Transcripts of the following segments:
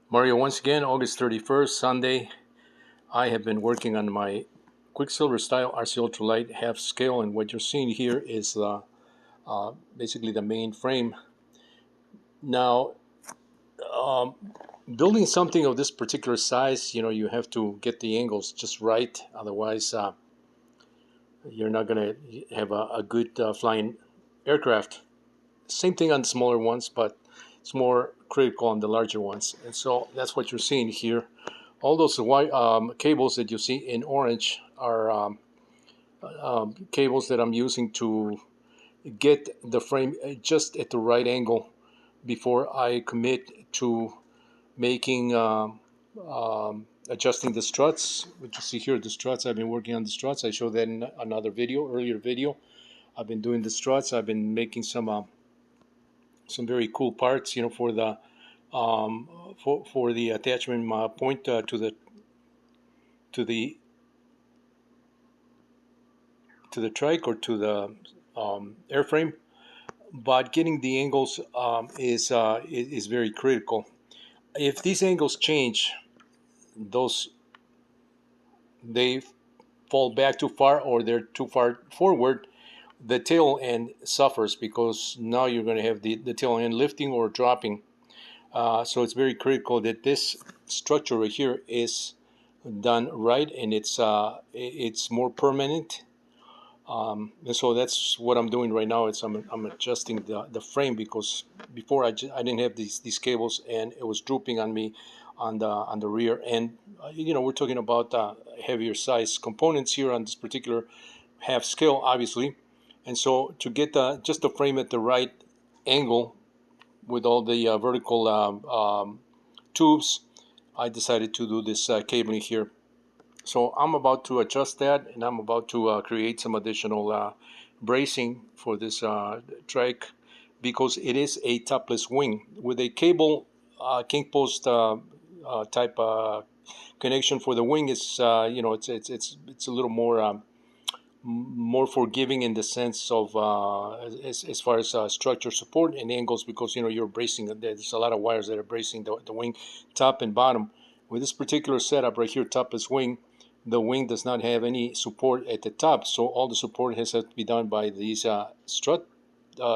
Mario, once again, August 31st, Sunday. I have been working on my Quicksilver style RC Ultralight half scale, and what you're seeing here is basically the main frame. Now, um, building something of this particular size, you have to get the angles just right. Otherwise, you're not going to have a good flying aircraft. Same thing on the smaller ones, but it's more critical on the larger ones. And so that's what you're seeing here. All those white cables that you see in orange are cables that I'm using to get the frame just at the right angle before I commit to making adjusting the struts. What you see here, the struts, I've been working on the struts. I showed that in another video, earlier video. I've been doing the struts. I've been making some very cool parts, for the for the attachment point to the to the to the trike or to the airframe. But getting the angles is very critical. If these angles change, those they fall back too far or they're too far forward, the tail end suffers because now you're going to have the tail end lifting or dropping. So it's very critical that this structure right here is done right, and it's more permanent. And so that's what I'm doing right now. I'm adjusting the frame because before I didn't have these cables and it was drooping on me on the rear. And we're talking about heavier size components here on this particular half scale, obviously. And so to get just the frame at the right angle with all the vertical tubes, I decided to do this cabling here. So I'm about to adjust that, and I'm about to create some additional bracing for this trike because it is a topless wing with a cable kink post type connection for the wing. It's it's a little more forgiving in the sense of as far as structure support and angles, because you're bracing. There's a lot of wires that are bracing the wing top and bottom. With this particular setup right here, topless wing, the wing does not have any support at the top, so all the support has to be done by these strut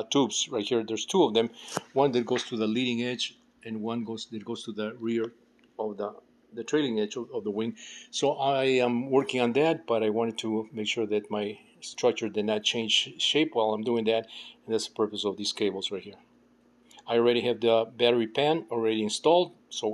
tubes right here. There's two of them, one that goes to the leading edge and one that goes to the rear of the trailing edge of the wing. So I am working on that, but I wanted to make sure that my structure did not change shape while I'm doing that, and that's the purpose of these cables right here. I already have the battery pan already installed, so